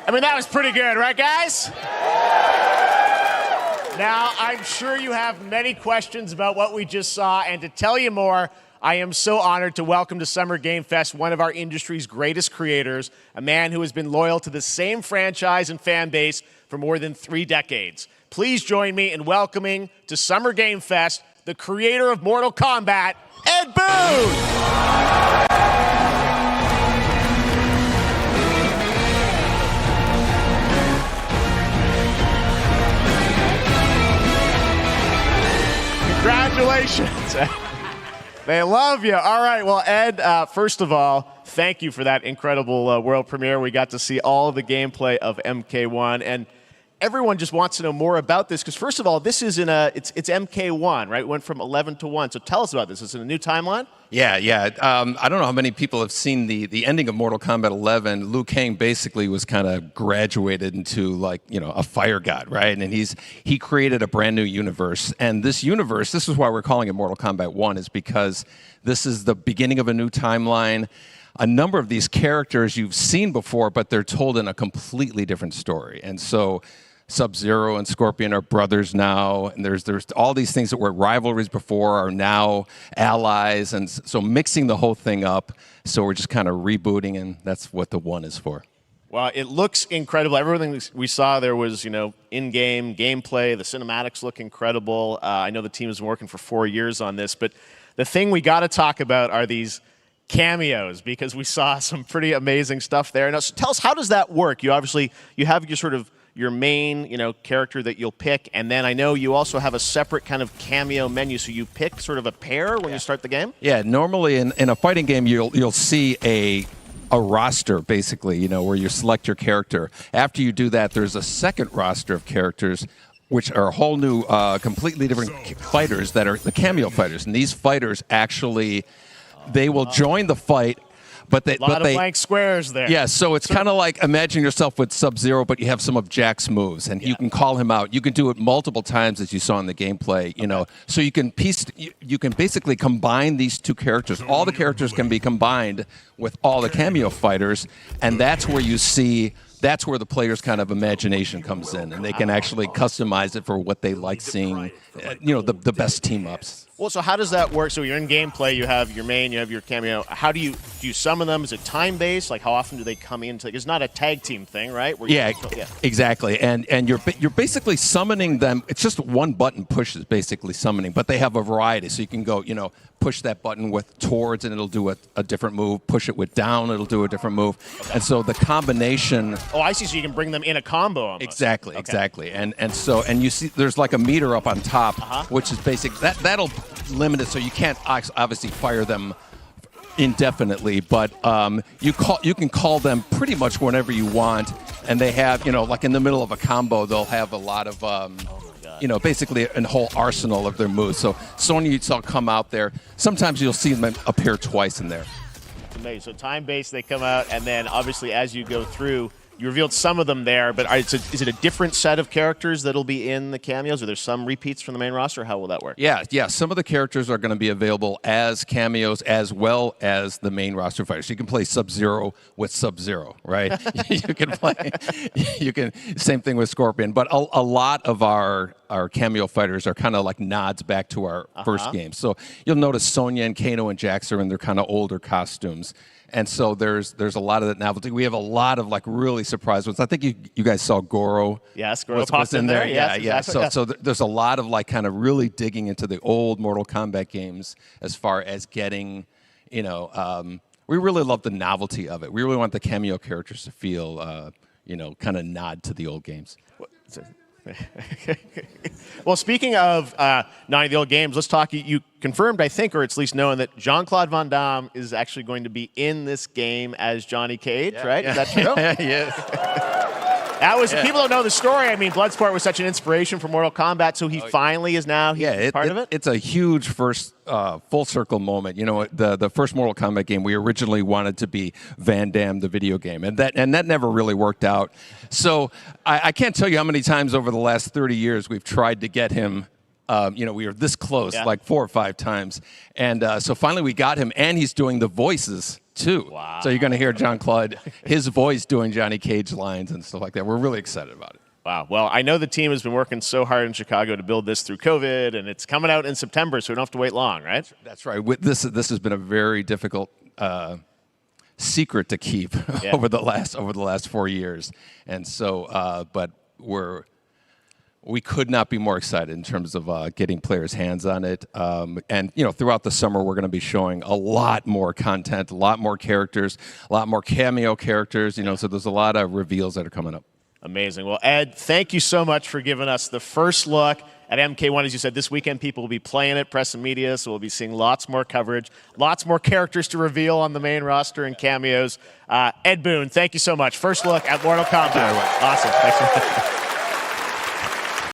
I mean, that was pretty good, right, guys? Now, I'm sure you have many questions about what we just saw, and to tell you more, I am so honored to welcome to Summer Game Fest one of our industry's greatest creators, a man who has been loyal to the same franchise and fan base for more than 3 decades. Please join me in welcoming to Summer Game Fest the creator of Mortal Kombat, Ed Boon! Congratulations. They love you. All right. Well, Ed, first of all, thank you for that incredible world premiere. We got to see all of the gameplay of MK1, and everyone just wants to know more about this because, first of all, this is it's MK1, right? It went from 11 to 1. So tell us about this. Is it a new timeline? Yeah. I don't know how many people have seen the ending of Mortal Kombat 11. Liu Kang basically was kind of graduated into a fire god, right? And he created a brand new universe. And this universe, this is why we're calling it Mortal Kombat 1, is because this is the beginning of a new timeline. A number of these characters you've seen before, but they're told in a completely different story. And so Sub-Zero and Scorpion are brothers now, and there's all these things that were rivalries before are now allies, and so mixing the whole thing up. So we're just kind of rebooting, and that's what the 1 is for. Well, it looks incredible. Everything we saw there was, in-game gameplay. The cinematics look incredible. I know the team has been working for 4 years on this, but the thing we got to talk about are these cameos, because we saw some pretty amazing stuff there. Now, so tell us, how does that work? You have your main, character that you'll pick, and then I know you also have a separate kind of cameo menu, so you pick sort of a pair when you start the game? Yeah, normally in a fighting game, you'll see a roster, basically, where you select your character. After you do that, there's a second roster of characters, which are a whole new, completely different fighters that are the cameo fighters. And these fighters actually, they will join the fight, but they... A lot of blank squares there. Yeah, so it's kind of like imagine yourself with Sub-Zero, but you have some of Jack's moves, and you can call him out. You can do it multiple times, as you saw in the gameplay, So you can basically combine these two characters. All the characters can be combined with all the cameo fighters, and that's where you see... That's where the player's kind of imagination comes in, and they can actually customize it for what they like seeing, the best team-ups. Well, so how does that work? So you're in gameplay, you have your main, you have your cameo. How do you summon them? Is it time-based? Like, how often do they come into? It's not a tag team thing, right? Exactly. And you're basically summoning them. It's just one button push is basically summoning, but they have a variety. So you can go, push that button with towards, and it'll do a different move. Push it with down, it'll do a different move. Okay. And so the combination. Oh, I see. So you can bring them in a combo almost. Exactly. And you see there's like a meter up on top, which is basic. That'll limit it, so you can't obviously fire them indefinitely, but you can call them pretty much whenever you want, and they have, like in the middle of a combo, they'll have a lot of basically a whole arsenal of their moves. So Sonya, you saw come out there. Sometimes you'll see them appear twice in there. Amazing. So time-based, they come out, and then obviously as you go through, you revealed some of them there, but is it a different set of characters that'll be in the cameos? Are there some repeats from the main roster? How will that work? Yeah. Some of the characters are going to be available as cameos as well as the main roster fighters. So you can play Sub-Zero with Sub-Zero, right? Same thing with Scorpion. But a lot of our cameo fighters are kind of like nods back to our first game. So you'll notice Sonya and Kano and Jax are in their kind of older costumes. And so there's a lot of that novelty. We have a lot of really surprise ones. I think you guys saw Goro. Yes, Goro popped in there. Yeah. Exactly. So there's a lot of kind of really digging into the old Mortal Kombat games as far as getting, we really love the novelty of it. We really want the cameo characters to feel, kind of nod to the old games. Well, speaking of nodding the old games, let's talk. You confirmed, I think, or it's at least known, that Jean-Claude Van Damme is actually going to be in this game as Johnny Cage, right? Is that true? Yes. People don't know the story. I mean, Bloodsport was such an inspiration for Mortal Kombat, so he finally is now part of it? It's a huge first full circle moment. The first Mortal Kombat game, we originally wanted to be Van Damme, the video game, and that never really worked out. So I can't tell you how many times over the last 30 years we've tried to get him We were this close Yeah. like 4 or 5 times. And so finally we got him, and he's doing the voices too. Wow. So you're going to hear John Claude, his voice doing Johnny Cage lines and stuff like that. We're really excited about it. Wow. Well, I know the team has been working so hard in Chicago to build this through COVID, and it's coming out in September, so we don't have to wait long, right? That's right. This has been a very difficult secret to keep Yeah. over the last 4 years, and so but we could not be more excited in terms of getting players' hands on it. And throughout the summer, we're going to be showing a lot more content, a lot more characters, a lot more cameo characters. So there's a lot of reveals that are coming up. Amazing. Well, Ed, thank you so much for giving us the first look at MK1. As you said, this weekend people will be playing it, press and media, so we'll be seeing lots more coverage, lots more characters to reveal on the main roster and cameos. Ed Boon, thank you so much. First look at Mortal Kombat. Awesome. Thanks so much.